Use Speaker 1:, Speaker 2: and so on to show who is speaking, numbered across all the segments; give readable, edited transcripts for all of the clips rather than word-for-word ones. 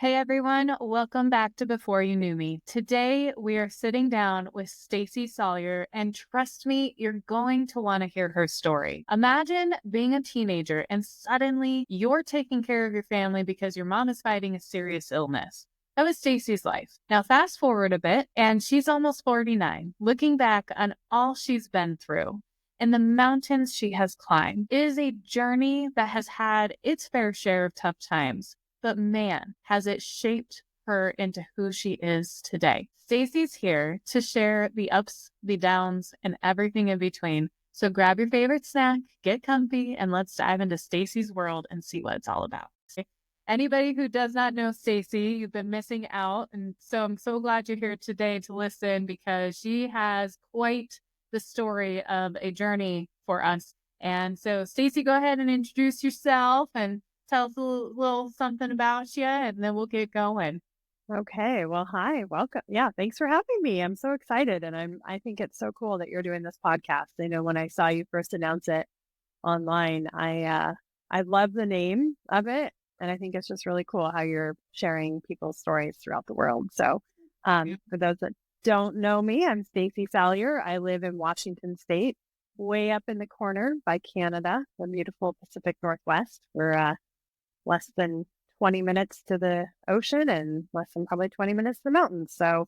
Speaker 1: Hey everyone, welcome back to Before You Knew Me. Today we are sitting down with Stacey Salyer, and trust me, you're going to want to hear her story. Imagine being a teenager and suddenly you're taking care of your family because your mom is fighting a serious illness. That was Stacey's life. Now fast forward a bit, and she's almost 49, looking back on all she's been through and the mountains she has climbed. It is a journey that has had its fair share of tough times. But man, has it shaped her into who she is today. Stacey's here to share the ups, the downs, and everything in between. So grab your favorite snack, get comfy, and let's dive into Stacey's world and see what it's all about. Anybody who does not know Stacey, you've been missing out. And so I'm so glad you're here today to listen because she has quite the story of a journey for us. And so Stacey, go ahead and introduce yourself and tell us a little something about you, and then we'll get going.
Speaker 2: Okay. Well, hi, welcome. Yeah, thanks for having me. I'm so excited, and I think it's so cool that you're doing this podcast. I know when I saw you first announce it online, I love the name of it, and I think it's just really cool how you're sharing people's stories throughout the world. So, for those that don't know me, I'm Stacey Salyer. I live in Washington State, way up in the corner by Canada, the beautiful Pacific Northwest. We're less than 20 minutes to the ocean and less than probably 20 minutes to the mountains. So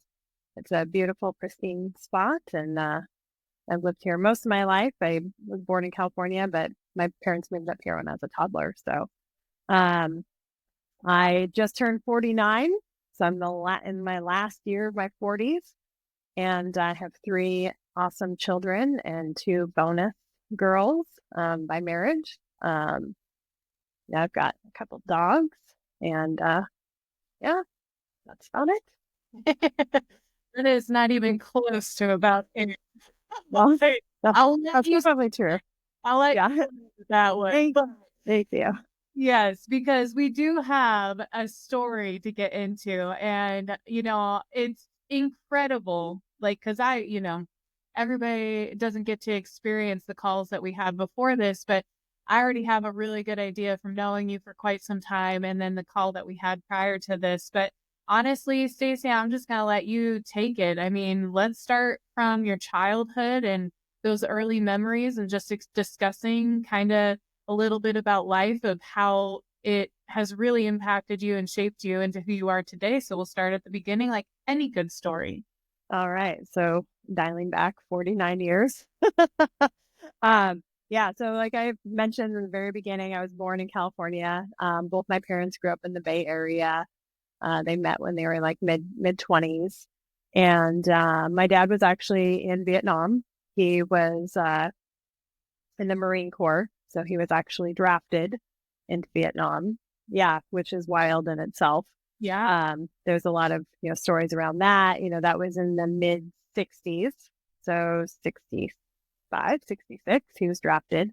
Speaker 2: it's a beautiful, pristine spot. And I've lived here most of my life. I was born in California, but my parents moved up here when I was a toddler. So um, I just turned 49. So I'm in my last year of my 40s. And I have three awesome children and two bonus girls by marriage. Yeah, I've got a couple dogs, and yeah, that's about it.
Speaker 1: It is not even close to about it.
Speaker 2: Well,
Speaker 1: I'll let
Speaker 2: that's
Speaker 1: you.
Speaker 2: probably true.
Speaker 1: I'll let
Speaker 2: Yeah.
Speaker 1: you that way.
Speaker 2: Thank you.
Speaker 1: Yes, because we do have a story to get into, and it's incredible. Like, because everybody doesn't get to experience the calls that we had before this, but I already have a really good idea from knowing you for quite some time, and then the call that we had prior to this. But honestly, Stacey, I'm just gonna let you take it. I mean, let's start from your childhood and those early memories, and just discussing kind of a little bit about life, of how it has really impacted you and shaped you into who you are today. So we'll start at the beginning, like any good story.
Speaker 2: All right. So dialing back 49 years. Yeah. So like I mentioned in the very beginning, I was born in California. Both my parents grew up in the Bay Area. They met when they were like mid 20s. And my dad was actually in Vietnam. He was in the Marine Corps. So he was actually drafted into Vietnam. Yeah, which is wild in itself.
Speaker 1: Yeah.
Speaker 2: There's a lot of stories around that. That was in the mid 60s. So 65, 66, he was drafted.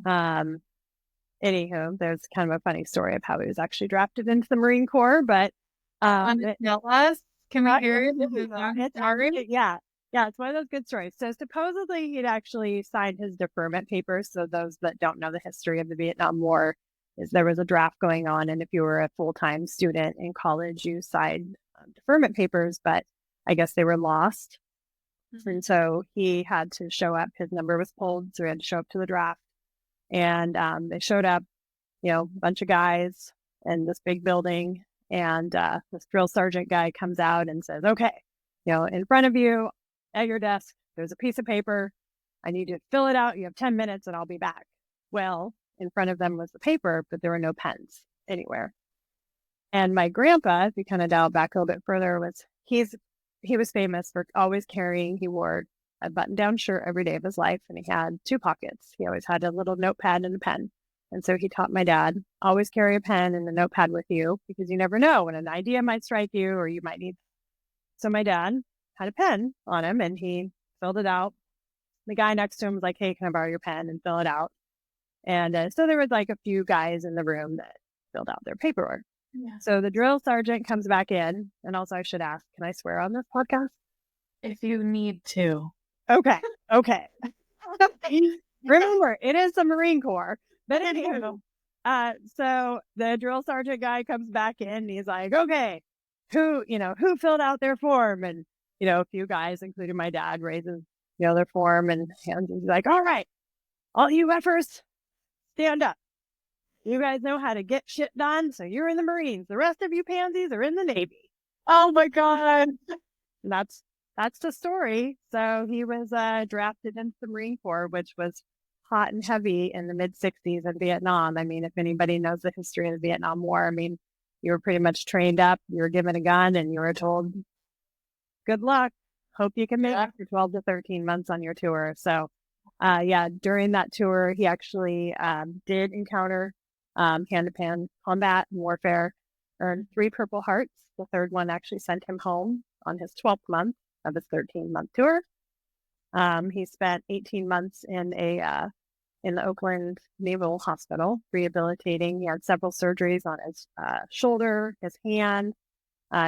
Speaker 2: Anywho, there's kind of a funny story of how he was actually drafted into the Marine Corps, but
Speaker 1: Tell us. Can we hear it?
Speaker 2: Yeah, it's one of those good stories. So supposedly he'd actually signed his deferment papers. So those that don't know the history of the Vietnam War, is there was a draft going on, and if you were a full-time student in college, you signed deferment papers, but I guess they were lost. Mm-hmm. And so he had to show up. His number was pulled, so he had to show up to the draft. And they showed up, a bunch of guys in this big building. And this drill sergeant guy comes out and says, okay, in front of you at your desk, there's a piece of paper. I need you to fill it out. You have 10 minutes and I'll be back. Well, in front of them was the paper, but there were no pens anywhere. And my grandpa, if you kind of dial back a little bit further, he was famous for always carrying, he wore a button-down shirt every day of his life, and he had two pockets. He always had a little notepad and a pen. And so he taught my dad, always carry a pen and a notepad with you, because you never know when an idea might strike you or you might need. So my dad had a pen on him and he filled it out. The guy next to him was like, hey, can I borrow your pen and fill it out? And so there was like a few guys in the room that filled out their paperwork. Yeah. So the drill sergeant comes back in, and also I should ask, can I swear on this podcast?
Speaker 1: If you need to.
Speaker 2: Okay. Remember, it is the Marine Corps. But anyway, So the drill sergeant guy comes back in and he's like, okay, who filled out their form? And, a few guys, including my dad, raises, their form and hands. He's like, all right, all you effers, stand up. You guys know how to get shit done. So you're in the Marines. The rest of you pansies are in the Navy.
Speaker 1: Oh my God.
Speaker 2: And that's the story. So he was drafted into the Marine Corps, which was hot and heavy in the mid 60s in Vietnam. I mean, if anybody knows the history of the Vietnam War, I mean, you were pretty much trained up, you were given a gun and you were told, good luck. Hope you can make it for 12 to 13 months on your tour. So, during that tour, he actually did encounter hand-to-hand combat and warfare, earned 3 Purple Hearts. The third one actually sent him home on his 12th month of his 13-month tour. He spent 18 months in the Oakland Naval Hospital rehabilitating. He had several surgeries on his shoulder, his hand.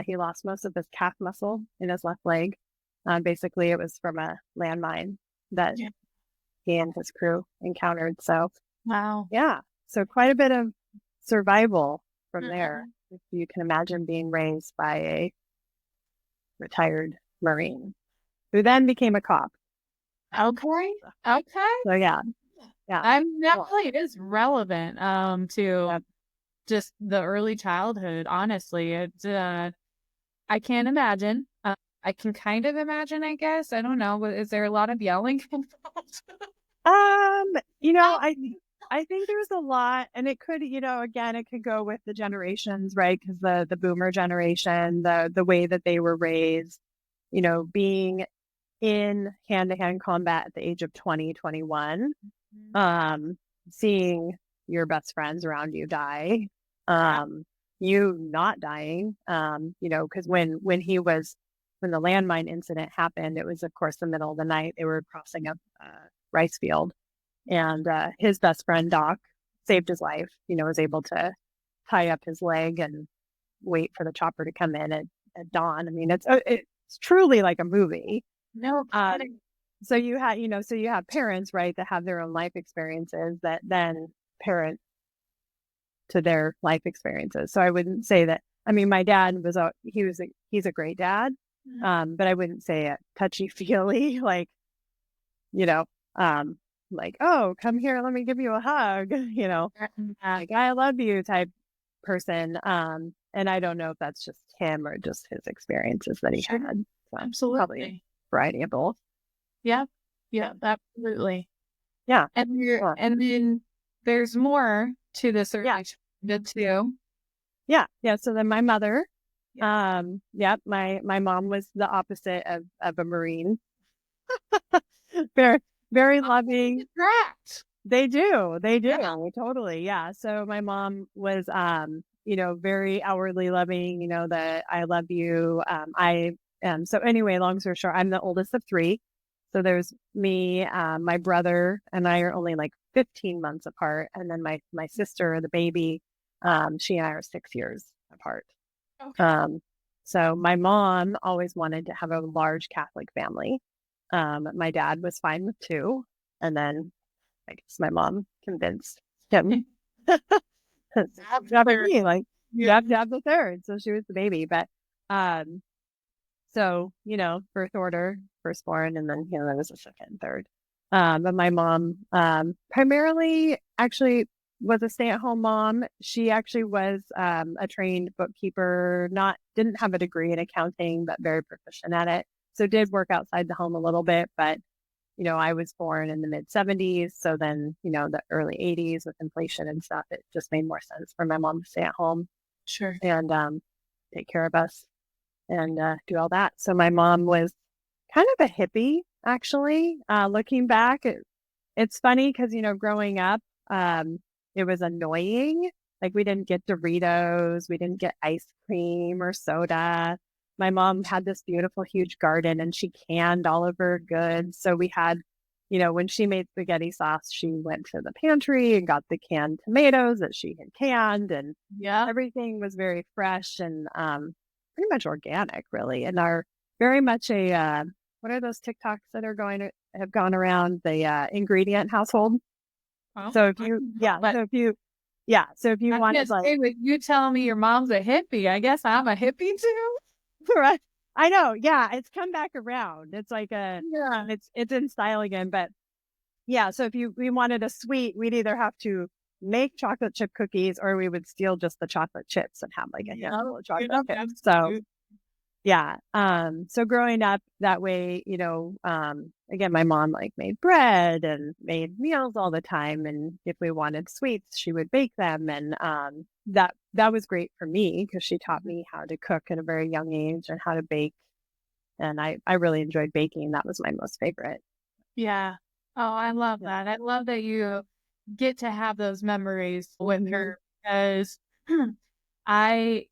Speaker 2: He lost most of his calf muscle in his left leg. Basically, it was from a landmine that he and his crew encountered. So,
Speaker 1: wow.
Speaker 2: Yeah. So quite a bit of survival from there. If you can imagine being raised by a retired Marine who then became a cop.
Speaker 1: Okay.
Speaker 2: So yeah.
Speaker 1: I'm definitely it is relevant to just the early childhood. Honestly, it's I can't imagine. I can kind of imagine, I guess. I don't know. Is there a lot of yelling involved?
Speaker 2: I think there's a lot, and it could, again, it could go with the generations, right? Because the boomer generation, the way that they were raised, being in hand-to-hand combat at the age of 20, 21, seeing your best friends around you die, you not dying, because when the landmine incident happened, it was, of course, the middle of the night. They were crossing a rice field. And his best friend, Doc, saved his life, was able to tie up his leg and wait for the chopper to come in at dawn. I mean, it's truly like a movie.
Speaker 1: No kidding.
Speaker 2: So you have parents, right, that have their own life experiences that then parent to their life experiences. So I wouldn't say that. I mean, my dad he's a great dad, but I wouldn't say it touchy-feely, like, like, oh, come here, let me give you a hug, like, I love you type person. And I don't know if that's just him or just his experiences that he had. So
Speaker 1: absolutely.
Speaker 2: Probably a variety of both.
Speaker 1: Yeah, absolutely.
Speaker 2: Yeah.
Speaker 1: And then there's more to this too.
Speaker 2: Yeah. So then my mother, my mom was the opposite of a Marine. Very, very loving.
Speaker 1: Correct.
Speaker 2: They do. Totally. Yeah. So my mom was, very outwardly loving, that I love you. So anyway, long story short, I'm the oldest of 3. So there's me, my brother and I are only like 15 months apart. And then my sister, the baby, she and I are 6 years apart. Okay. So my mom always wanted to have a large Catholic family. My dad was fine with 2. And then I guess my mom convinced him to have the third. So she was the baby. But so, birth order, firstborn, and then, there was a second and third. But my mom primarily actually was a stay-at-home mom. She actually was a trained bookkeeper, didn't have a degree in accounting, but very proficient at it. So did work outside the home a little bit, but I was born in the mid 70s. So then, the early 80s with inflation and stuff, it just made more sense for my mom to stay at home.
Speaker 1: Sure.
Speaker 2: And take care of us and do all that. So my mom was kind of a hippie, actually. Looking back, it's funny because, growing up, it was annoying. Like we didn't get Doritos, we didn't get ice cream or soda. My mom had this beautiful, huge garden and she canned all of her goods. So we had, when she made spaghetti sauce, she went to the pantry and got the canned tomatoes that she had canned. And everything was very fresh and pretty much organic, really. And our very much what are those TikToks that have gone around? The ingredient household. Oh, so if you, Yeah. So if you
Speaker 1: I
Speaker 2: wanted
Speaker 1: guess
Speaker 2: like,
Speaker 1: hey, with you telling me your mom's a hippie, I guess I'm a hippie too.
Speaker 2: right. I know. Yeah. It's come back around. It's like
Speaker 1: Yeah.
Speaker 2: it's in style again. But yeah. So if we wanted a sweet, we'd either have to make chocolate chip cookies or we would steal just the chocolate chips and have like a
Speaker 1: Yeah.
Speaker 2: handful of chocolate
Speaker 1: Yeah,
Speaker 2: chips.
Speaker 1: that's
Speaker 2: So
Speaker 1: cute.
Speaker 2: yeah. So growing up that way, again, my mom like made bread and made meals all the time. And if we wanted sweets, she would bake them. And that was great for me because she taught me how to cook at a very young age and how to bake. And I really enjoyed baking. That was my most favorite.
Speaker 1: Yeah. Oh, I love
Speaker 2: Yeah.
Speaker 1: that. I love that you get to have those memories with
Speaker 2: Mhm.
Speaker 1: her because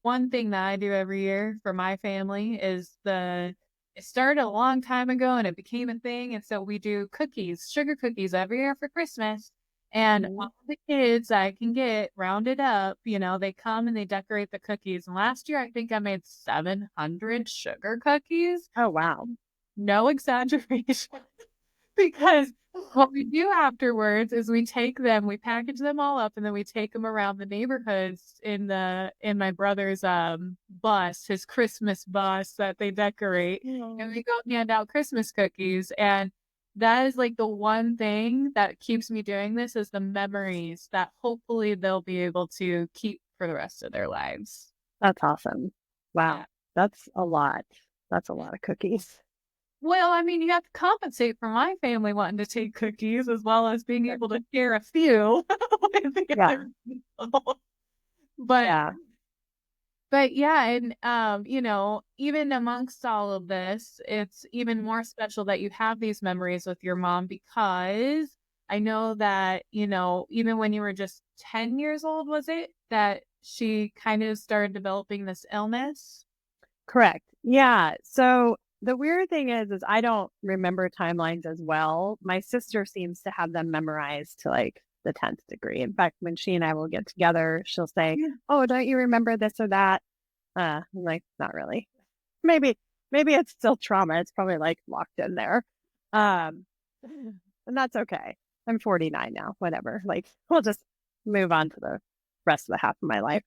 Speaker 1: one thing that I do every year for my family is it started a long time ago and it became a thing. And so we do cookies, sugar cookies every year for Christmas. And
Speaker 2: Mhm.
Speaker 1: all the kids I can get rounded up, they come and they decorate the cookies. And last year, I think I made 700 sugar cookies.
Speaker 2: Oh, wow.
Speaker 1: No exaggeration. Because what we do afterwards is we package them all up, and then we take them around the neighborhoods in my brother's, bus, his Christmas bus that they decorate, and we go hand out Christmas cookies, and that is, like, the one thing that keeps me doing this is the memories that hopefully they'll be able to keep for the rest of their lives.
Speaker 2: That's awesome.
Speaker 1: Yeah.
Speaker 2: Wow. That's a lot. That's a lot of cookies.
Speaker 1: Well, I mean, you have to compensate for my family wanting to take cookies as well as being able to share a few with the
Speaker 2: Yeah.
Speaker 1: other people. But
Speaker 2: Yeah.
Speaker 1: but yeah, and even amongst all of this, it's even more special that you have these memories with your mom because I know that, even when you were just 10 years old, was it that she kind of started developing this illness?
Speaker 2: Correct. Yeah. So the weird thing is I don't remember timelines as well. My sister seems to have them memorized to like the 10th degree. In fact, when she and I will get together, she'll say,
Speaker 1: Yeah.
Speaker 2: "Oh, don't you remember this or that?" I'm like, "Not really. Maybe, maybe it's still trauma. It's probably like locked in there." Um, and that's okay. I'm 49 now. Whatever. Like, we'll just move on to the rest of the half of my life.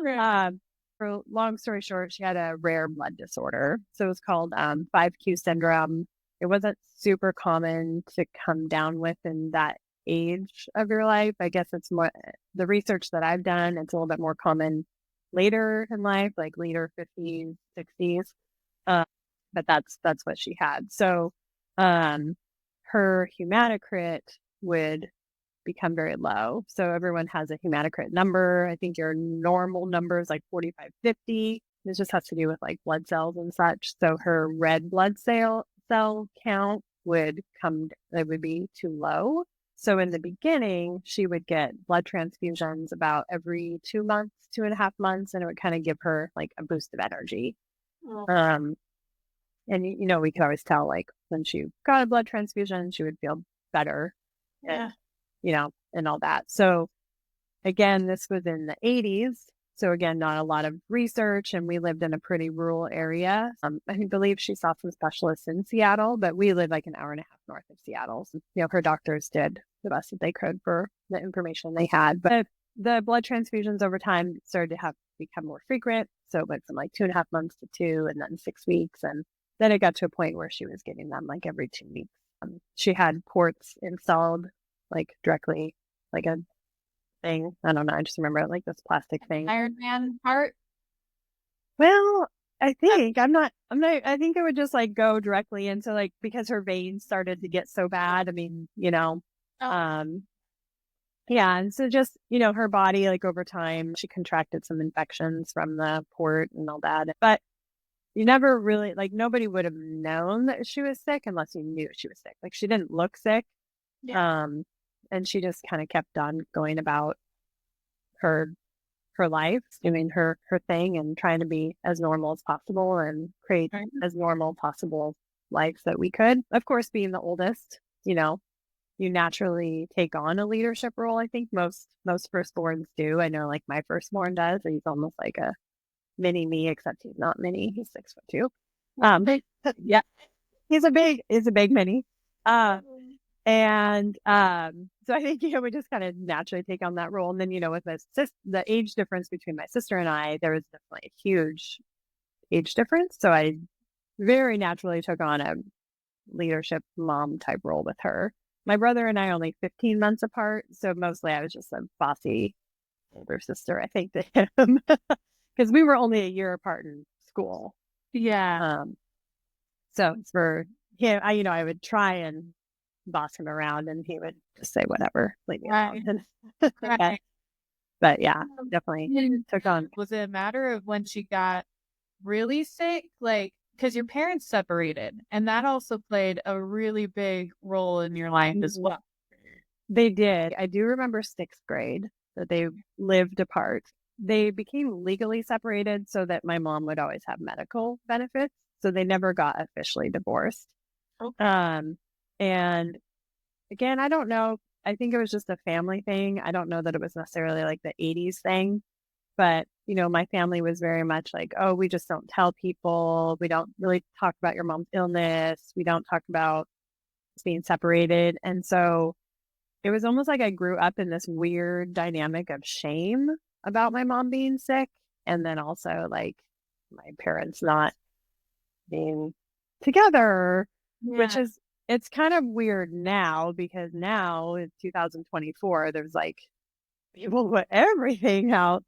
Speaker 1: Right.
Speaker 2: Um, for long story short, she had a rare blood disorder. So it was called 5Q syndrome. It wasn't super common to come down with in that age of your life. I guess it's more the research that I've done, it's a little bit more common later in life, like later 50s, 60s. Uh, but that's what she had. So um, her hematocrit would become very low. So everyone has a hematocrit number. I think your normal number is like 45, 50. This just has to do with like blood cells and such. So her red blood cell count it would be too low. So in the beginning, she would get blood transfusions about every 2 months, 2.5 months, and it would kind of give her like a boost of energy.
Speaker 1: Oh,
Speaker 2: Um, and we could always tell like when she got a blood transfusion, she would feel better
Speaker 1: yeah.
Speaker 2: and and all that. So again, this was in the 80s. So again, not a lot of research, and we lived in a pretty rural area. I believe she saw some specialists in Seattle, but we live like an hour and a half north of Seattle. So, her doctors did the best that they could for the information they had. But the blood transfusions over time started to have become more frequent. So it went from like 2.5 months to 2, and then 6 weeks, and then it got to a point where she was getting them like every 2 weeks. She had ports installed like directly, like a thing. I don't know. I just remember like this plastic thing.
Speaker 1: Iron Man part?
Speaker 2: Well, I think it would just like go directly into like because her veins started to get so bad. I mean,
Speaker 1: Oh,
Speaker 2: um, yeah. And so just, her body, like over time, she contracted some infections from the port and all that. But you never really, like, nobody would have known that she was sick unless you knew she was sick. Like, she didn't look sick.
Speaker 1: yeah.
Speaker 2: Um, and she just kind of kept on going about her her life, doing her thing and trying to be as normal as possible and create
Speaker 1: Right.
Speaker 2: as normal possible lives that we could. Of course, being the oldest, you naturally take on a leadership role. I think most firstborns do. I know like my firstborn does. He's almost like a mini me, except he's not mini. He's 6'2". Um, yeah, he's a big mini. Uh, And so I think, we just kind of naturally take on that role. And then, with the age difference between my sister and I, there was definitely a huge age difference. So I very naturally took on a leadership mom type role with her. My brother and I only 15 months apart. So mostly I was just a bossy older sister, I think, to him, because we were only a year apart in school.
Speaker 1: Yeah.
Speaker 2: So for him, I would try and boss him around and he would just say, whatever, leave me
Speaker 1: Right.
Speaker 2: alone.
Speaker 1: Right.
Speaker 2: But yeah, definitely
Speaker 1: And
Speaker 2: took on.
Speaker 1: was it a matter of when she got really sick? Like, because your parents separated, and that also played a really big role in your life as
Speaker 2: Mhm.
Speaker 1: well.
Speaker 2: They did. I do remember sixth grade that they lived apart. They became legally separated so that my mom would always have medical benefits. So they never got officially divorced.
Speaker 1: Okay.
Speaker 2: Um, and again, I don't know. I think it was just a family thing. I don't know that it was necessarily like the 80s thing, but my family was very much like, oh, we just don't tell people. We don't really talk about your mom's illness. We don't talk about being separated. And so it was almost like I grew up in this weird dynamic of shame about my mom being sick. And then also like my parents not being together, which
Speaker 1: Yeah.
Speaker 2: is, it's kind of weird now because now in 2024, there's like people put everything out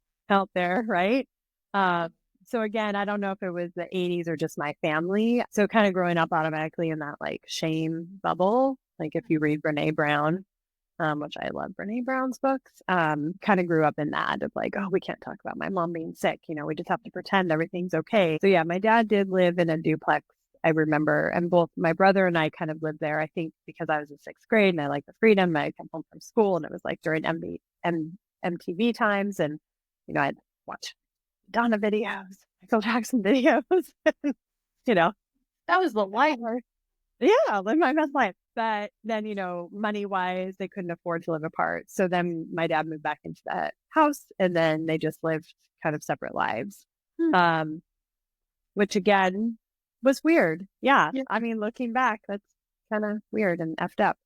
Speaker 2: there, right? Uh, so again, I don't know if it was the 80s or just my family. So kind of growing up automatically in that like shame bubble. Like if you read Brene Brown, which I love Brene Brown's books, kind of grew up in that of like, oh, we can't talk about my mom being sick. We just have to pretend everything's okay. So yeah, my dad did live in a duplex. I remember, and both my brother and I kind of lived there. I think because I was in sixth grade and I liked the freedom. I come home from school and it was like during MTV times, and I'd watch Donna videos, Michael Jackson videos, you know,
Speaker 1: That was the life.
Speaker 2: yeah, live my best life. But then, money wise, they couldn't afford to live apart. So then my dad moved back into that house and then they just lived kind of separate lives.
Speaker 1: Hmm.
Speaker 2: Um, which again was weird. Yeah.
Speaker 1: Yeah.
Speaker 2: I mean, looking back, that's kind of weird and effed up.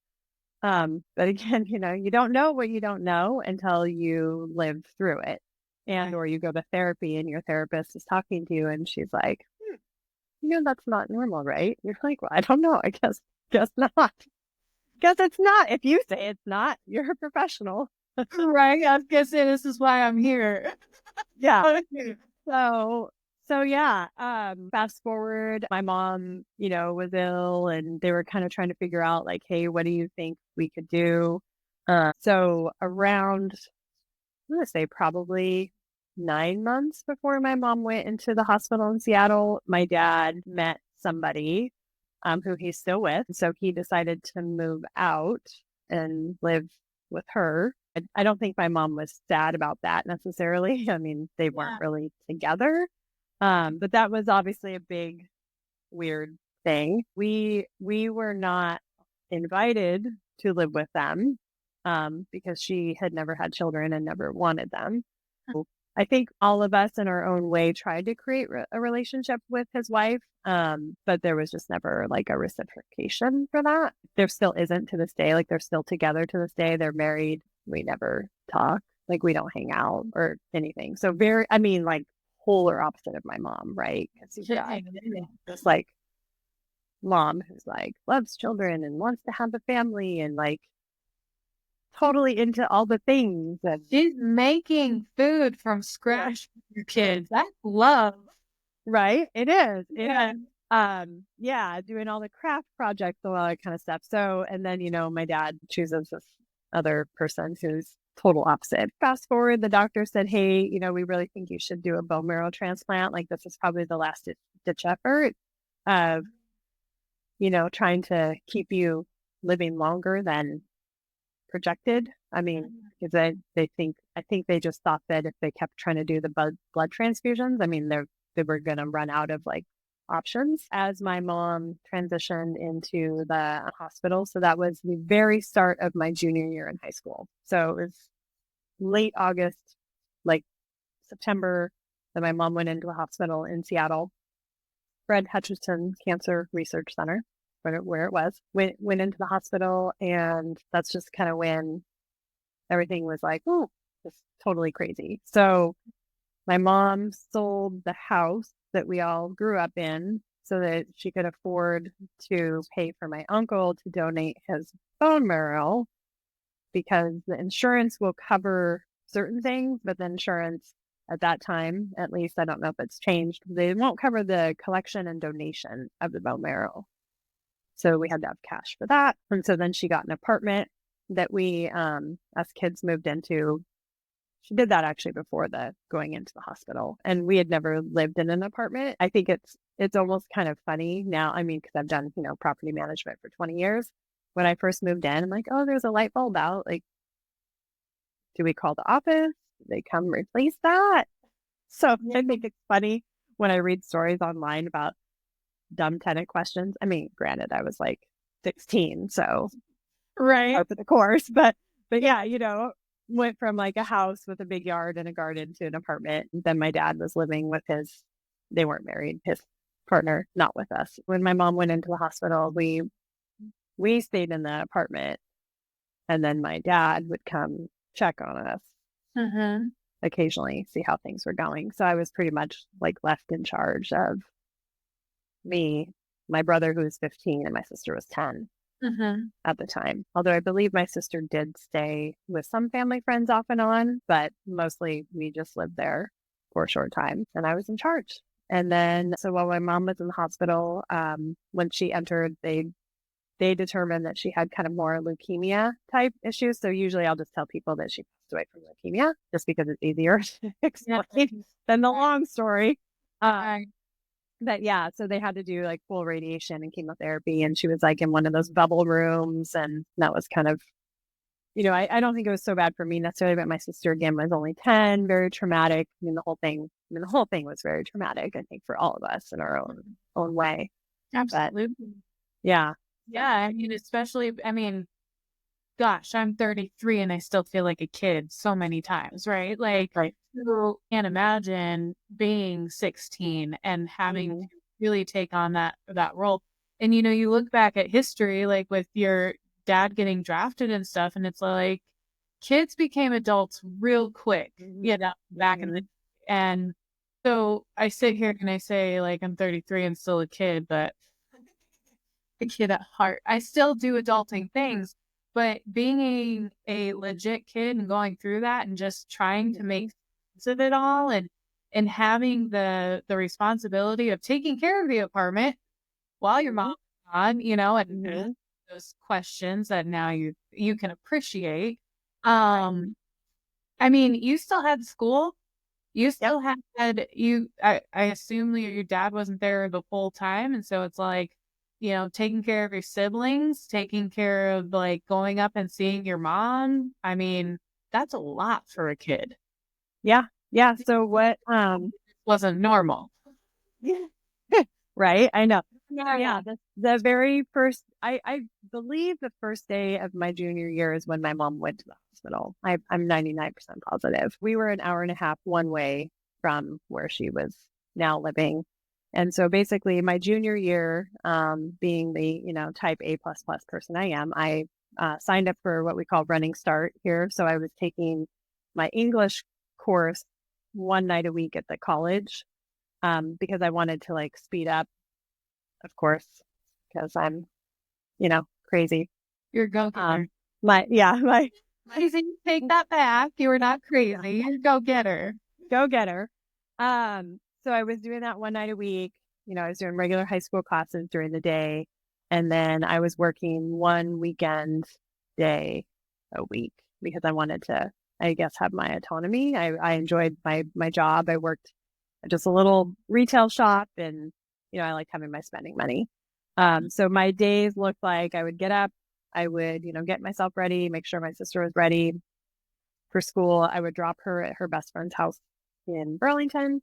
Speaker 2: But again, you don't know what you don't know until you live through it. And or you go to therapy and your therapist is talking to you and she's like, that's not normal, right? You're like, well, I don't know. I guess not. Guess it's not. If you say it's not, you're a professional.
Speaker 1: Right. I was gonna say this is why I'm here.
Speaker 2: Yeah. So yeah. Fast forward, my mom, was ill and they were kind of trying to figure out like, hey, what do you think we could do? So around, I'm gonna say probably 9 months before my mom went into the hospital in Seattle, my dad met somebody who he's still with. So he decided to move out and live with her. I don't think my mom was sad about that necessarily. I mean, they weren't
Speaker 1: Yeah.
Speaker 2: really together. But that was obviously a big, weird thing. We were not invited to live with them because she had never had children and never wanted them. I think all of us in our own way tried to create a relationship with his wife, but there was just never like a reciprocation for that. There still isn't to this day. Like they're still together to this day. They're married. We never talk. Like we don't hang out or anything. So I mean, like polar opposite of my mom, right? Because you've got this like mom who's like loves children and wants to have a family and like totally into all the things and
Speaker 1: She's making food from scratch for your kids. That's love.
Speaker 2: right? It is.
Speaker 1: Yeah.
Speaker 2: Yeah, doing all the craft projects and all that kind of stuff. So, and then, my dad chooses this other person who's total opposite. Fast forward, the doctor said, hey, we really think you should do a bone marrow transplant. Like this is probably the last ditch effort of, trying to keep you living longer than projected. I mean, because I think they just thought that if they kept trying to do the blood transfusions, I mean, they were going to run out of like options as my mom transitioned into the hospital. So that was the very start of my junior year in high school. So it was late August, like September, that my mom went into the hospital in Seattle, Fred Hutchinson Cancer Research Center. where it was, went into the hospital. And that's just kind of when everything was like, oh, it's totally crazy. So my mom sold the house that we all grew up in so that she could afford to pay for my uncle to donate his bone marrow, because the insurance will cover certain things, but the insurance at that time, at least, I don't know if it's changed, they won't cover the collection and donation of the bone marrow. So we had to have cash for that. And so then she got an apartment that we, as kids, moved into. She did that actually before the going into the hospital. And we had never lived in an apartment. I think it's almost kind of funny now. I mean, because I've done, property management for 20 years. When I first moved in, I'm like, oh, there's a light bulb out. Like, do we call the office? Do they come replace that? So I think it's funny when I read stories online about dumb tenant questions. I mean, granted, I was like 16, so
Speaker 1: Right.
Speaker 2: par for the course, but yeah, went from like a house with a big yard and a garden to an apartment. Then my dad was living with they weren't married, his partner, not with us. When my mom went into the hospital, we stayed in the apartment, and then my dad would come check on us occasionally, see how things were going. So I was pretty much like left in charge of me, my brother who was 15, and my sister was 10 at the time. Although I believe my sister did stay with some family friends off and on, but mostly we just lived there for a short time, and I was in charge. And then, so while my mom was in the hospital, when she entered, they determined that she had kind of more leukemia type issues. So usually I'll just tell people that she passed away from leukemia just because it's easier to explain than the long story. But yeah, so they had to do like full radiation and chemotherapy. And she was like in one of those bubble rooms. And that was kind of, I don't think it was so bad for me necessarily, but my sister again was only 10, very traumatic. The whole thing was very traumatic, I think, for all of us in our own way.
Speaker 1: Absolutely.
Speaker 2: But, yeah.
Speaker 1: Yeah. I mean, gosh, I'm 33 and I still feel like a kid so many times, right? Like, I can't imagine being 16 and having to really take on that role. And, you look back at history, like with your dad getting drafted and stuff, and it's like kids became adults real quick, back in the, and so I sit here and I say, like, I'm 33 and still a kid, but a kid at heart. I still do adulting things, but being a legit kid and going through that and just trying to make sense of it all, and having the responsibility of taking care of the apartment while your mom's gone, and those questions that now you can appreciate. I mean, you still had school. You still had I assume your dad wasn't there the whole time, and so it's like, taking care of your siblings, taking care of like going up and seeing your mom. I mean, that's a lot for a kid.
Speaker 2: Yeah. Yeah. So what
Speaker 1: Wasn't normal.
Speaker 2: Right? I know. Yeah. The very first, I believe the first day of my junior year is when my mom went to the hospital. I'm 99% positive. We were an hour and a half one way from where she was now living. And so basically my junior year, being the, type A++ person I am, I signed up for what we call Running Start here. So I was taking my English course one night a week at the college, because I wanted to like speed up, of course, because I'm, crazy.
Speaker 1: You're go-getter.
Speaker 2: My
Speaker 1: Easy, take that back. You were not crazy. You're go-getter.
Speaker 2: Go-getter. So I was doing that one night a week. I was doing regular high school classes during the day. And then I was working one weekend day a week because I wanted to, I guess, have my autonomy. I enjoyed my job. I worked at just a little retail shop, and, I liked having my spending money. So my days looked like I would get up, I would, get myself ready, make sure my sister was ready for school. I would drop her at her best friend's house in Burlington.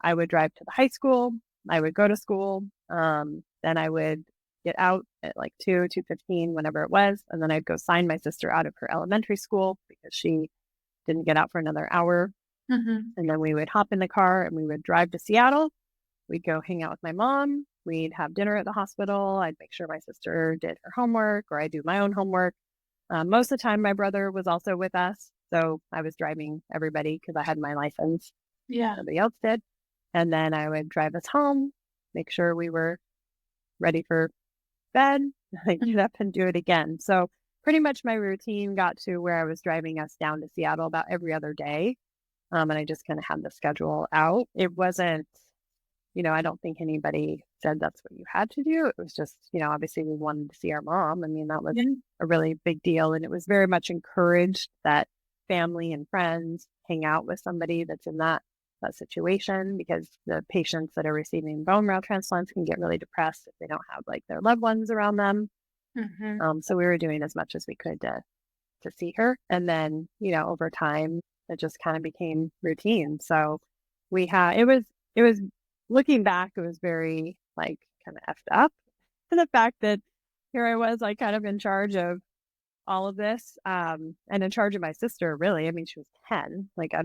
Speaker 2: I would drive to the high school. I would go to school. Then I would get out at like 2:15, whenever it was. And then I'd go sign my sister out of her elementary school because she didn't get out for another hour. And then we would hop in the car and we would drive to Seattle. We'd go hang out with my mom. we'd have dinner at the hospital. I'd make sure my sister did her homework or I do my own homework. Most of the time, my brother was also with us. So I was driving everybody because I had my license.
Speaker 1: Yeah.
Speaker 2: Nobody else did. And then I would drive us home, make sure we were ready for bed, I'd get up and do it again. So pretty much my routine got to where I was driving us down to Seattle about every other day. And I just kind of had the schedule out. It wasn't, I don't think anybody said that's what you had to do. It was just, obviously we wanted to see our mom. I mean, that was a really big deal. And it was very much encouraged that family and friends hang out with somebody that's in that situation, because the patients that are receiving bone marrow transplants can get really depressed if they don't have like their loved ones around them. So we were doing as much as we could to see her. And then, over time, it just kind of became routine. So it was looking back, it was very like kind of effed up to the fact that here I was like kind of in charge of all of this, and in charge of my sister, really. I mean, she was 10. Like, I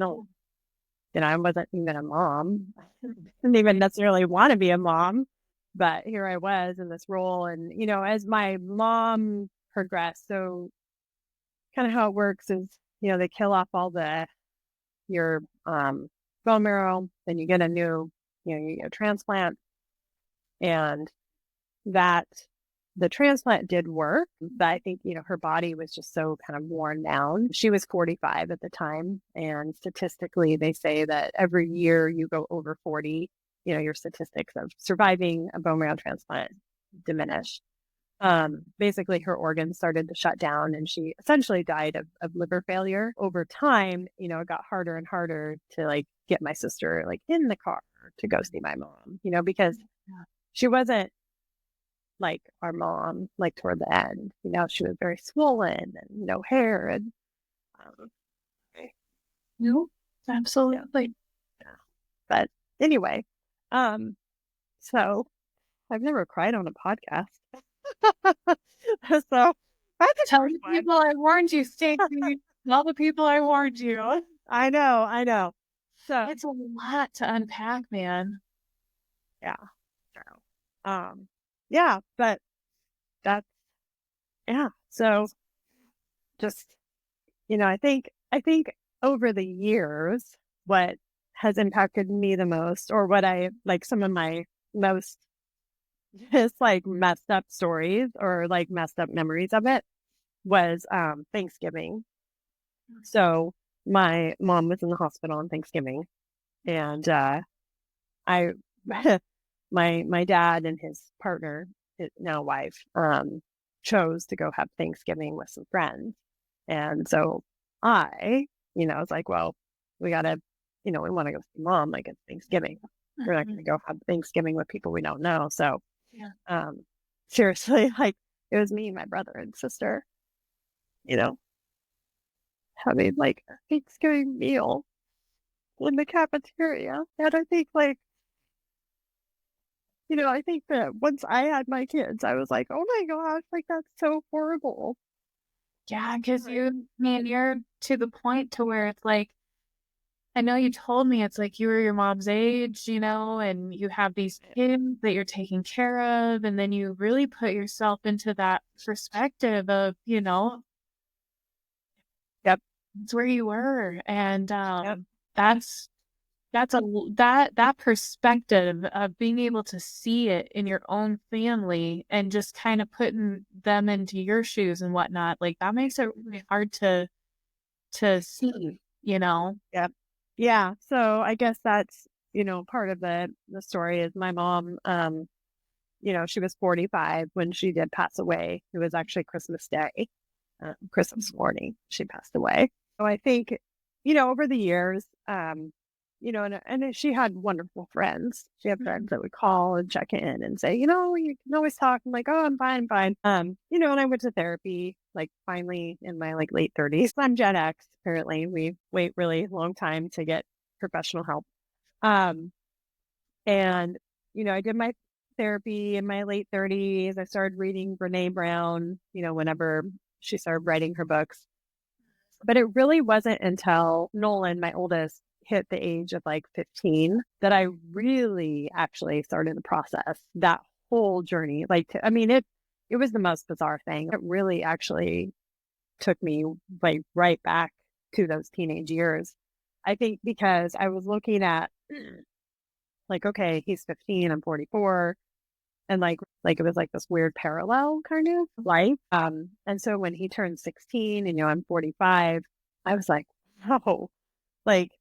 Speaker 2: wasn't even a mom. I didn't even necessarily want to be a mom, but here I was in this role. And, as my mom progressed, so kind of how it works is, they kill off all your bone marrow, then you get a new, you get a transplant, and that the transplant did work, but I think, her body was just so kind of worn down. She was 45 at the time. And statistically, they say that every year you go over 40, your statistics of surviving a bone marrow transplant diminish. Basically, her organs started to shut down and she essentially died of liver failure. Over time, it got harder and harder to like get my sister like in the car to go see my mom, because she wasn't like our mom, like toward the end, she was very swollen and no hair. And
Speaker 1: No, absolutely.
Speaker 2: yeah. But anyway, so I've never cried on a podcast. So
Speaker 1: Tell the people I warned you, Stacey. Tell the people I warned you.
Speaker 2: I know. So
Speaker 1: It's a lot to unpack, man.
Speaker 2: yeah. So, yeah, but that's, yeah. So just, I think over the years, what has impacted me the most, or what I like, some of my most just like messed up stories or like messed up memories of it was Thanksgiving. So my mom was in the hospital on Thanksgiving, and I my dad and his partner, his now wife, chose to go have Thanksgiving with some friends. And so I, was like, well, we gotta, we want to go see mom, like it's Thanksgiving. We're not gonna go have Thanksgiving with people we don't know. So seriously, like it was me, my brother and sister, having like a Thanksgiving meal in the cafeteria. And I think like, I think that once I had my kids, I was like, oh my gosh, like that's so horrible.
Speaker 1: Yeah, because you're to the point to where it's like, I know you told me it's like you were your mom's age, and you have these kids that you're taking care of, and then you really put yourself into that perspective of,
Speaker 2: Yep.
Speaker 1: it's where you were. And
Speaker 2: Yep.
Speaker 1: that's that perspective of being able to see it in your own family and just kind of putting them into your shoes and whatnot, like that makes it really hard to see,
Speaker 2: Yep. Yeah. So I guess that's, part of the story is my mom, she was 45 when she did pass away. It was actually Christmas Day, Christmas morning, she passed away. So I think, over the years, and she had wonderful friends. She had friends that would call and check in and say, you can always talk. I'm like, oh, I'm fine, I'm fine. And I went to therapy, like finally in my like late 30s. I'm Gen X. Apparently we wait really long time to get professional help. And, I did my therapy in my late 30s. I started reading Brene Brown, whenever she started writing her books. But it really wasn't until Nolan, my oldest, hit the age of like 15 that I really actually started the process. That whole journey. It was the most bizarre thing. It really actually took me like right back to those teenage years. I think because I was looking at like, okay, he's 15, I'm 44. And like it was like this weird parallel kind of life. And so when he turned 16 and I'm 45, I was like, oh, like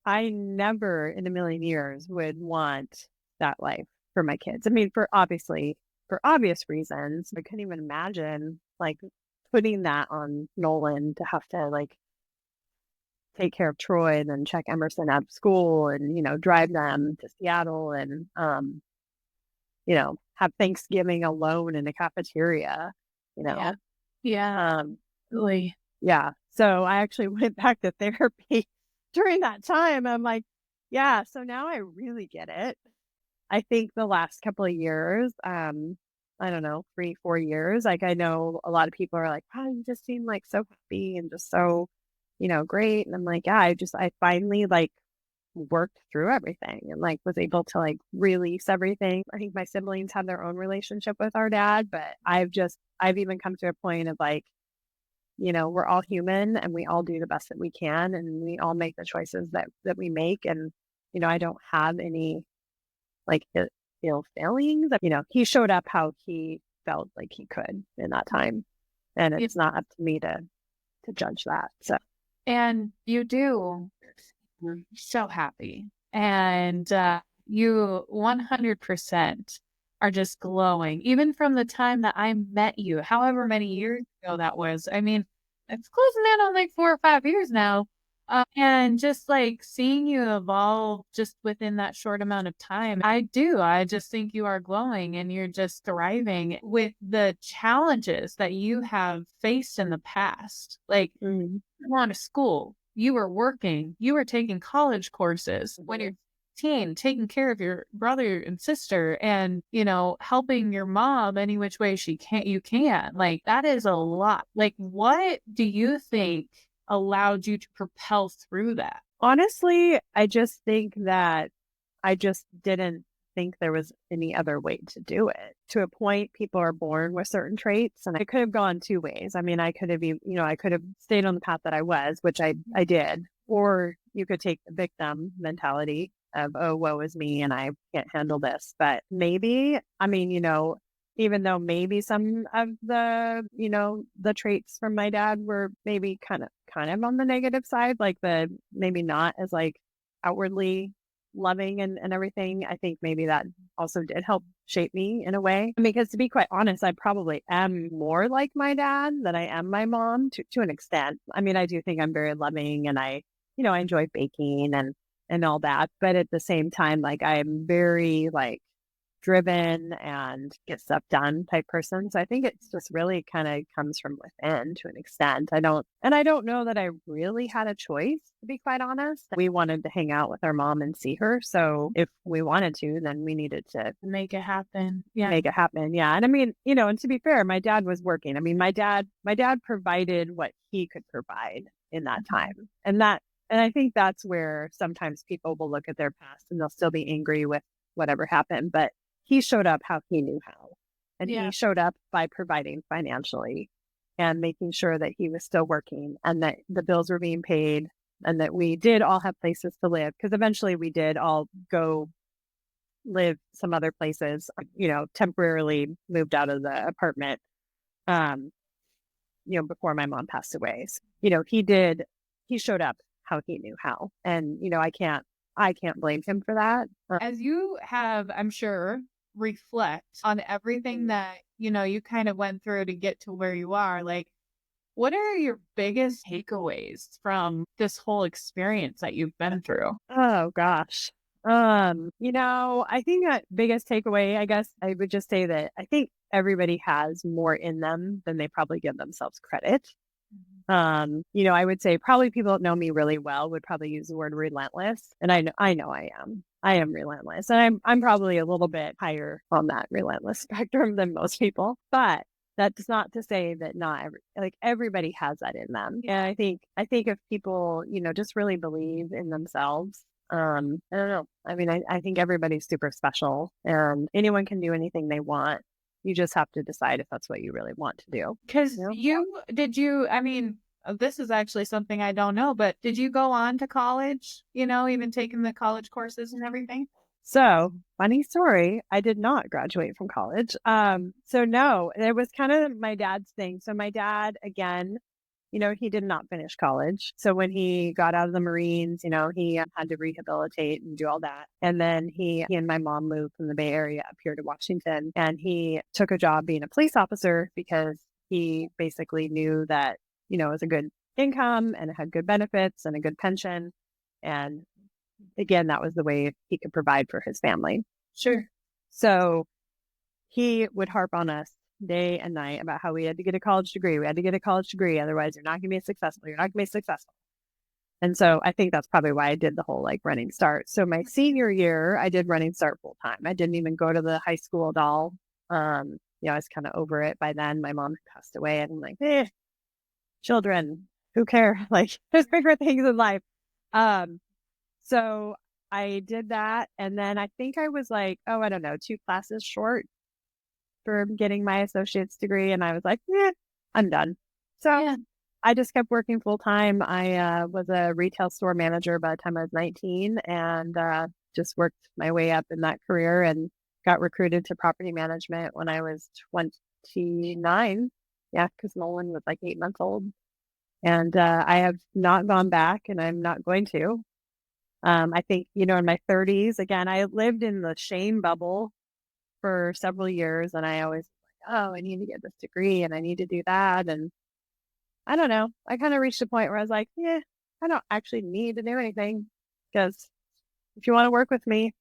Speaker 2: I never in a million years would want that life for my kids. I mean, for obvious reasons, I couldn't even imagine like putting that on Nolan to have to like take care of Troy and then check Emerson out of school and, drive them to Seattle and, have Thanksgiving alone in a cafeteria, you
Speaker 1: Yeah.
Speaker 2: know?
Speaker 1: Yeah.
Speaker 2: Um,
Speaker 1: Really.
Speaker 2: yeah. So I actually went back to therapy during that time. I'm like, yeah, so now I really get it. I think the last couple of years, I don't know, 3, 4 years, like I know a lot of people are like, wow, you just seem like so happy and just so, great. And I'm like, yeah, I finally like worked through everything and like was able to like release everything. I think my siblings have their own relationship with our dad, but I've even come to a point of like, we're all human and we all do the best that we can and we all make the choices that we make. And, I don't have any like ill feelings. He showed up how he felt like he could in that time. And
Speaker 1: Yeah.
Speaker 2: it's not up to me to judge that. So
Speaker 1: And you do. You're so happy. And you 100% are just glowing, even from the time that I met you, however many years ago that was. I mean, it's closing in on like 4 or 5 years now. And just like seeing you evolve just within that short amount of time, I do. I just think you are glowing and you're just thriving with the challenges that you have faced in the past. Like,
Speaker 2: mhm.
Speaker 1: going to school, you were working, you were taking college courses when you're 18, taking care of your brother and sister and, helping your mom any which way you can. Like that is a lot. Like what do you think allowed you to propel through that?
Speaker 2: Honestly, I just think that I just didn't think there was any other way to do it. To a point, people are born with certain traits, and it could have gone two ways. I mean, I could have, I could have stayed on the path that I was, which I did, or you could take the victim mentality of, oh, woe is me, and I can't handle this. But maybe, I mean, even though maybe some of the traits from my dad were maybe kind of on the negative side, like the maybe not as like outwardly loving and everything. I think maybe that also did help shape me in a way. Because to be quite honest, I probably am more like my dad than I am my mom to an extent. I mean, I do think I'm very loving and I enjoy baking and all that. But at the same time, like I'm very like driven and get stuff done type person. So I think it's just really kind of comes from within to an extent. I don't know that I really had a choice, to be quite honest. We wanted to hang out with our mom and see her. So if we wanted to, then we needed to
Speaker 1: Make it happen. Yeah.
Speaker 2: make it happen. Yeah. And I mean, and to be fair, my dad was working. I mean, my dad provided what he could provide in that time. And I think that's where sometimes people will look at their past and they'll still be angry with whatever happened. But he showed up how he knew how. And
Speaker 1: Yeah.
Speaker 2: he showed up by providing financially and making sure that he was still working and that the bills were being paid and that we did all have places to live. Because eventually we did all go live some other places, temporarily moved out of the apartment, um, before my mom passed away. So, he showed up how he knew how. And, I can't blame him for that.
Speaker 1: As you have, I'm sure, reflect on everything that, you kind of went through to get to where you are, like, what are your biggest takeaways from this whole experience that you've been through?
Speaker 2: Oh gosh. I think that biggest takeaway, I guess I would just say that I think everybody has more in them than they probably give themselves credit. I would say probably people that know me really well would probably use the word relentless. And I know I am. I am relentless. And I'm probably a little bit higher on that relentless spectrum than most people. But that's not to say that not everybody has that in them. And I think if people, just really believe in themselves, I don't know. I mean, I think everybody's super special and anyone can do anything they want. You just have to decide if that's what you really want to do.
Speaker 1: Because
Speaker 2: You know?
Speaker 1: I mean, this is actually something I don't know, but did you go on to college, even taking the college courses and everything?
Speaker 2: So, funny story, I did not graduate from college. So no, it was kind of my dad's thing. So my dad, again, he did not finish college. So when he got out of the Marines, he had to rehabilitate and do all that. And then he and my mom moved from the Bay Area up here to Washington, and he took a job being a police officer because he basically knew that, it was a good income and it had good benefits and a good pension. And again, that was the way he could provide for his family.
Speaker 1: Sure.
Speaker 2: So he would harp on us day and night about how we had to get a college degree. We had to get a college degree. Otherwise, you're not going to be successful. You're not going to be successful. And so I think that's probably why I did the whole like running start. So my senior year, I did running start full time. I didn't even go to the high school at all. I was kind of over it by then. My mom had passed away, and I'm like, children, who care? Like, there's bigger things in life. So I did that. And then I think I was like, I don't know, 2 classes short for getting my associate's degree. And I was like, I'm done. So
Speaker 1: Yeah.
Speaker 2: I just kept working full time. I was a retail store manager by the time I was 19, and just worked my way up in that career and got recruited to property management when I was 29. Yeah, because Nolan was like 8 months old. And I have not gone back, and I'm not going to. I think, in my 30s, again, I lived in the shame bubble for several years, and I always like, I need to get this degree and I need to do that. And I don't know. I kind of reached a point where I was like, I don't actually need to do anything, because if you want to work with me,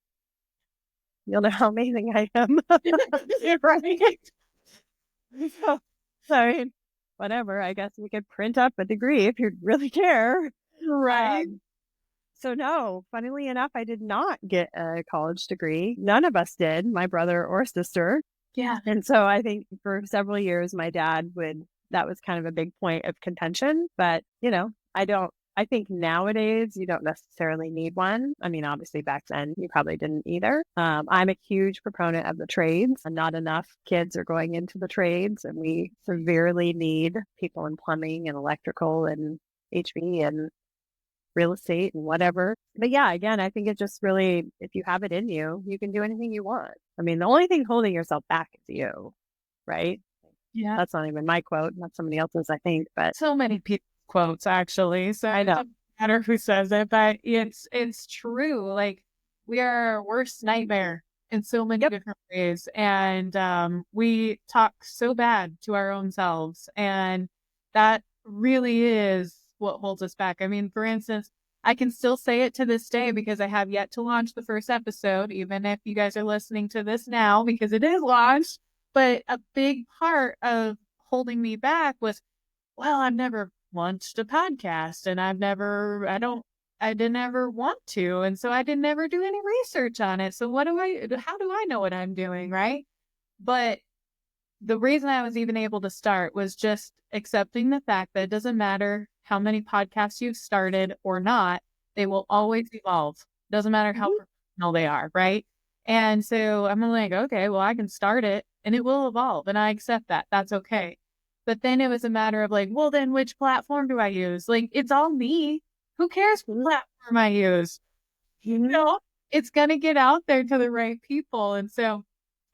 Speaker 2: you'll know how amazing I am. Right. So, I mean, whatever. I guess we could print up a degree if you really care.
Speaker 1: Right.
Speaker 2: So no, funnily enough, I did not get a college degree. None of us did, my brother or sister.
Speaker 1: Yeah.
Speaker 2: And so I think for several years, my dad that was kind of a big point of contention. But, I think nowadays you don't necessarily need one. I mean, obviously back then you probably didn't either. I'm a huge proponent of the trades. Not enough kids are going into the trades, and we severely need people in plumbing and electrical and HV and real estate and whatever. But yeah, again, I think it just really, if you have it in you, you can do anything you want. I mean, the only thing holding yourself back is you, right?
Speaker 1: Yeah.
Speaker 2: That's not even my quote. That's somebody else's, I think. But
Speaker 1: So many people's quotes, actually. So
Speaker 2: I
Speaker 1: it
Speaker 2: know.
Speaker 1: doesn't matter who says it, but it's true. Like, we are our worst nightmare in so many different ways. And we talk so bad to our own selves. And that really is what holds us back. I mean, for instance, I can still say it to this day because I have yet to launch the first episode, even if you guys are listening to this now, because it is launched. But a big part of holding me back was, well, I've never launched a podcast, and I didn't ever want to. And so I didn't ever do any research on it. So how do I know what I'm doing? Right. But the reason I was even able to start was just accepting the fact that it doesn't matter how many podcasts you've started or not, they will always evolve. Doesn't matter how professional they are, right? And so I'm like, okay, well, I can start it and it will evolve, and I accept that. That's okay. But then it was a matter of like, well, then which platform do I use? Like, it's all me. Who cares what platform I use? It's going to get out there to the right people. And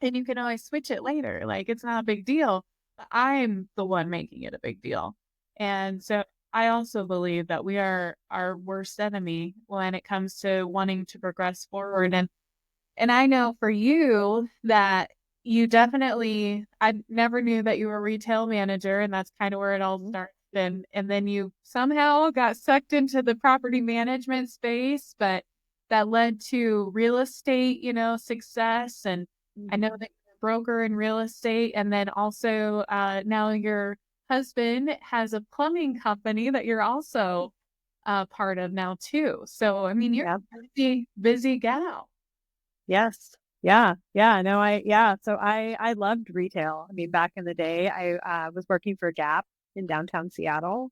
Speaker 1: you can always switch it later. Like, it's not a big deal. But I'm the one making it a big deal. And so I also believe that we are our worst enemy when it comes to wanting to progress forward. And I know for you that I never knew that you were a retail manager, and that's kind of where it all started. And then you somehow got sucked into the property management space, but that led to real estate, success. And I know that you're a broker in real estate. And then also now your husband has a plumbing company that you're also part of now too. So, I mean, you're a busy gal.
Speaker 2: Yes. Yeah. Yeah. No, So I loved retail. I mean, back in the day, I was working for Gap in downtown Seattle.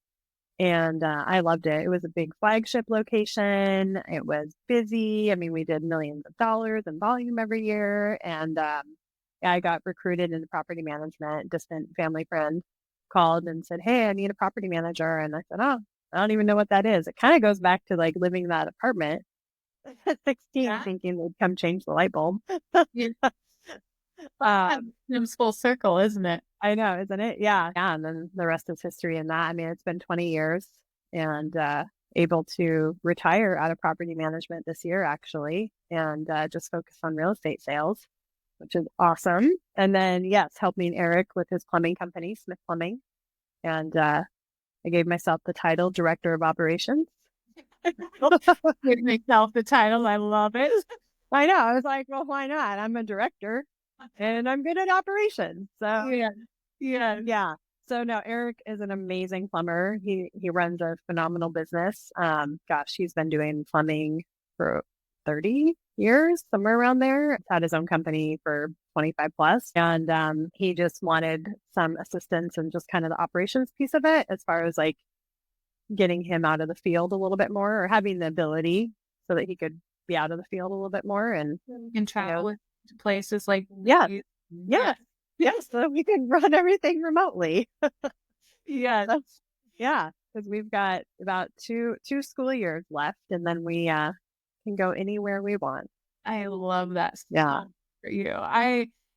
Speaker 2: And I loved it. It was a big flagship location. It was busy. I mean, we did millions of dollars in volume every year. And I got recruited into property management. Distant family friend called and said, "Hey, I need a property manager." And I said, "Oh, I don't even know what that is." It kind of goes back to like living in that apartment at 16,
Speaker 1: Yeah.
Speaker 2: thinking they'd come change the light bulb.
Speaker 1: Yeah. Comes full circle, isn't it?
Speaker 2: I know, isn't it? Yeah. Yeah. And then the rest is history in that. I mean, it's been 20 years and able to retire out of property management this year, actually, and just focus on real estate sales, which is awesome. And then, yes, helping Eric with his plumbing company, Smith Plumbing. And I gave myself the title Director of Operations.
Speaker 1: Give myself the title. I love it.
Speaker 2: I know. I was like, well, why not? I'm a director and I'm good at operations. So
Speaker 1: Yeah. Yeah.
Speaker 2: yeah. So no, Eric is an amazing plumber. He runs a phenomenal business. Gosh, he's been doing plumbing for 30 years, somewhere around there. He's had his own company for 25 plus. And he just wanted some assistance and just kind of the operations piece of it, as far as like getting him out of the field a little bit more, or having the ability so that he could be out of the field a little bit more. And
Speaker 1: And travel to places like
Speaker 2: yeah,
Speaker 1: these.
Speaker 2: yeah, yes, so we can run everything remotely.
Speaker 1: Yeah.
Speaker 2: That's yeah, because we've got about two school years left, and then we can go anywhere we want.
Speaker 1: I love that
Speaker 2: Yeah.
Speaker 1: for you.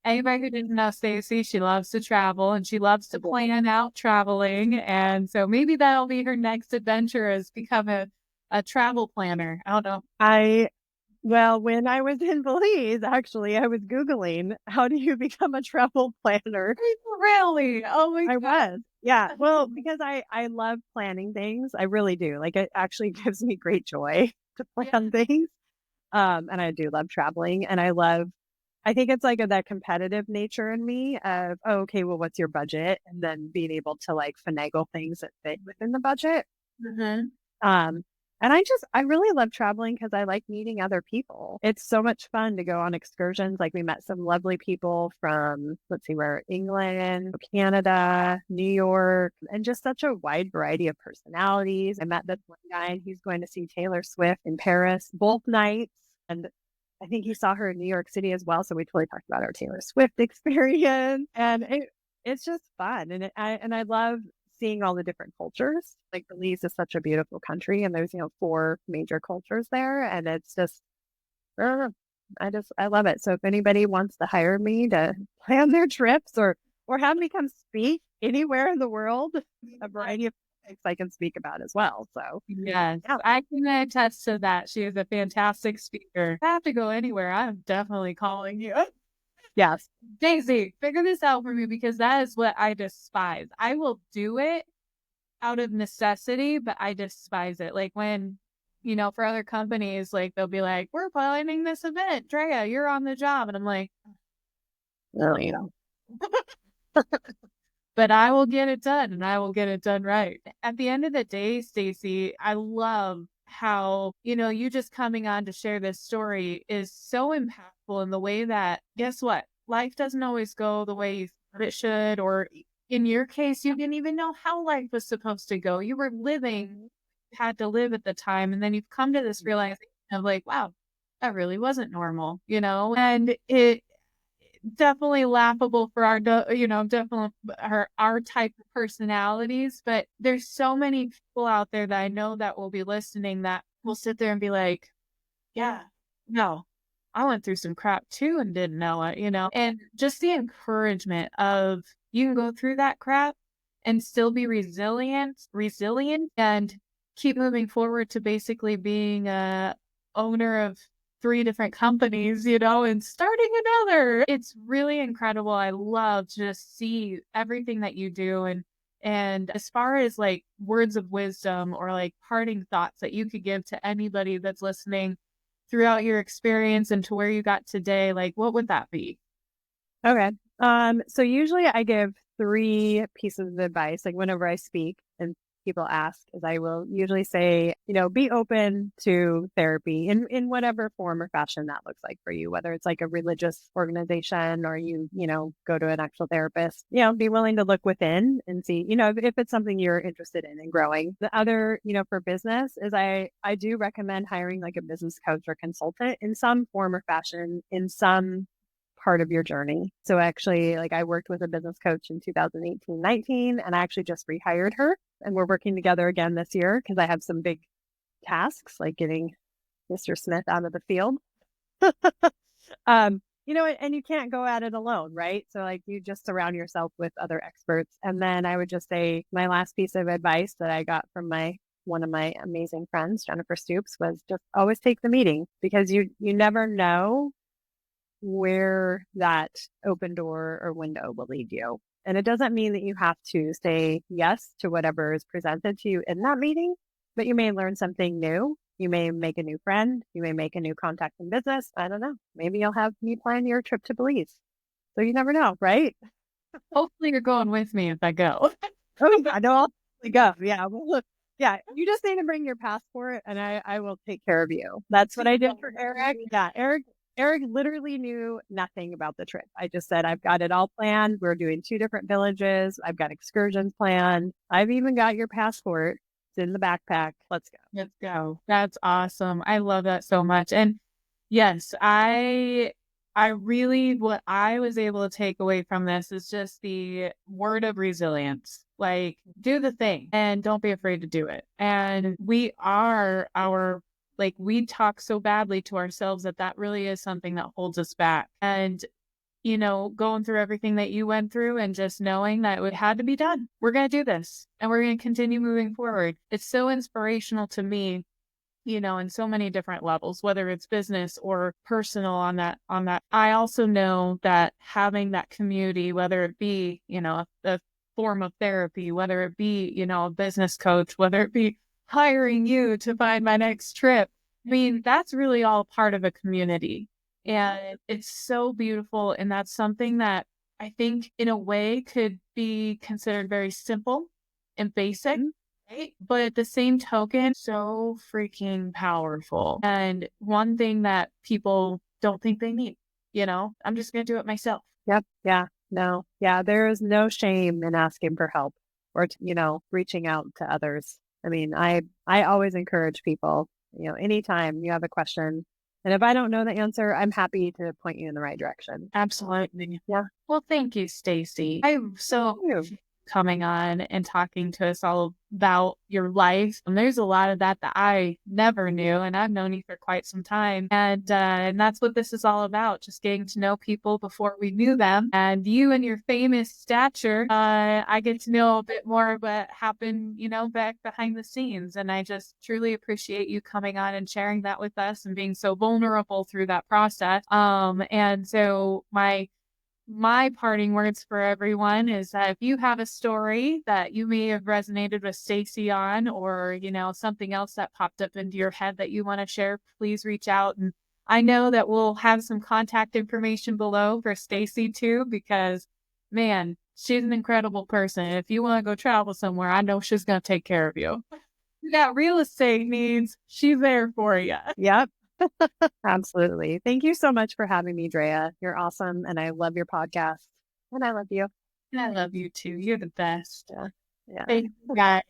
Speaker 1: Anybody who didn't know Stacey, she loves to travel and she loves to plan out traveling. And so maybe that'll be her next adventure, is become a travel planner. I don't know.
Speaker 2: Well, when I was in Belize, actually, I was Googling how do you become a travel planner.
Speaker 1: Really? Oh my
Speaker 2: I
Speaker 1: God.
Speaker 2: was. Yeah. Well, because I love planning things. I really do. Like it actually gives me great joy to plan things. And I do love traveling, and I think it's like that competitive nature in me of, oh, okay, well, what's your budget? And then being able to like finagle things that fit within the budget.
Speaker 1: Mhm.
Speaker 2: Um, and I really love traveling because I like meeting other people. It's so much fun to go on excursions. Like we met some lovely people from, let's see where, England, Canada, New York, and just such a wide variety of personalities. I met this one guy and he's going to see Taylor Swift in Paris both nights. And I think he saw her in New York City as well. So we totally talked about our Taylor Swift experience. And it's just fun. And I love seeing all the different cultures. Like Belize is such a beautiful country, and there's 4 major cultures there, and it's just I love it. So if anybody wants to hire me to plan their trips or have me come speak anywhere in the world, a variety of things I can speak about as well. So
Speaker 1: Yes,
Speaker 2: yeah,
Speaker 1: I can attest to that. She is a fantastic speaker. If I have to go anywhere, I'm definitely calling you.
Speaker 2: yes,
Speaker 1: Daisy, figure this out for me, because that is what I despise. I will do it out of necessity, but I despise it. Like when, for other companies, like they'll be like, "We're planning this event, Drea, you're on the job." And I'm like,
Speaker 2: no, you know,
Speaker 1: but I will get it done and I will get it done right. At the end of the day, Stacey, I love how, you just coming on to share this story is so impactful in the way that, guess what? Life doesn't always go the way you thought it should, or in your case, you didn't even know how life was supposed to go. You were living, had to live at the time. And then you've come to this realization of like, wow, that really wasn't normal, and it, definitely laughable for definitely our type of personalities. But there's so many people out there that I know that will be listening that will sit there and be like, yeah, no, I went through some crap too and didn't know it, and just the encouragement of you can go through that crap and still be resilient and keep moving forward to basically being a owner of 3 different companies, and starting another. It's really incredible. I love to just see everything that you do. And as far as like words of wisdom or like parting thoughts that you could give to anybody that's listening throughout your experience and to where you got today, like what would that be?
Speaker 2: okay. So usually I give 3 pieces of advice, like whenever I speak, and people ask is I will usually say, be open to therapy in whatever form or fashion that looks like for you, whether it's like a religious organization or go to an actual therapist, be willing to look within and see, if it's something you're interested in growing. The other, for business is I do recommend hiring like a business coach or consultant in some form or fashion in some part of your journey. So actually, like I worked with a business coach in 2018-19, and I actually just rehired her, and we're working together again this year because I have some big tasks like getting Mr. Smith out of the field. And you can't go at it alone, right? So like you just surround yourself with other experts. And then I would just say my last piece of advice that I got from one of my amazing friends, Jennifer Stoops, was just always take the meeting, because you never know where that open door or window will lead you. And it doesn't mean that you have to say yes to whatever is presented to you in that meeting, but you may learn something new. You may make a new friend. You may make a new contact in business. I don't know. Maybe you'll have me plan your trip to Belize. So you never know, right?
Speaker 1: Hopefully you're going with me if I go.
Speaker 2: Oh, I know I'll go. Yeah. Well, look, yeah, you just need to bring your passport and I will take care of you. That's what I did for Eric. Yeah. Eric literally knew nothing about the trip. I just said, I've got it all planned. We're doing 2 different villages. I've got excursions planned. I've even got your passport. It's in the backpack. Let's go.
Speaker 1: Let's go. That's awesome. I love that so much. And yes, I really, what I was able to take away from this is just the word of resilience. Like, do the thing and don't be afraid to do it. And we are we talk so badly to ourselves that really is something that holds us back. And, going through everything that you went through and just knowing that it had to be done. We're going to do this and we're going to continue moving forward. It's so inspirational to me, in so many different levels, whether it's business or personal on that. I also know that having that community, whether it be, a form of therapy, whether it be, a business coach, whether it be hiring you to find my next trip. I mean, that's really all part of a community. And it's so beautiful. And that's something that I think in a way could be considered very simple and basic. Right. But at the same token, so freaking powerful. And one thing that people don't think they need, I'm just going to do it myself.
Speaker 2: Yep. Yeah. No. Yeah. There is no shame in asking for help or, reaching out to others. I mean, I always encourage people, anytime you have a question, and if I don't know the answer, I'm happy to point you in the right direction.
Speaker 1: Absolutely.
Speaker 2: Yeah.
Speaker 1: Well, thank you, Stacey. I'm so coming on and talking to us all about your life. And there's a lot of that I never knew, and I've known you for quite some time. And that's what this is all about, just getting to know people before we knew them. And you and your famous stature, I get to know a bit more of what happened, back behind the scenes. And I just truly appreciate you coming on and sharing that with us and being so vulnerable through that process. And so my parting words for everyone is that if you have a story that you may have resonated with Stacey on, or, something else that popped up into your head that you want to share, please reach out. And I know that we'll have some contact information below for Stacey too, because man, she's an incredible person. If you want to go travel somewhere, I know she's going to take care of you. You got real estate needs, she's there for you.
Speaker 2: Yep. Absolutely. Thank you so much for having me, Drea. You're awesome. And I love your podcast. And I love you.
Speaker 1: And I love you too. You're the best.
Speaker 2: Yeah.
Speaker 1: Thank you, guys.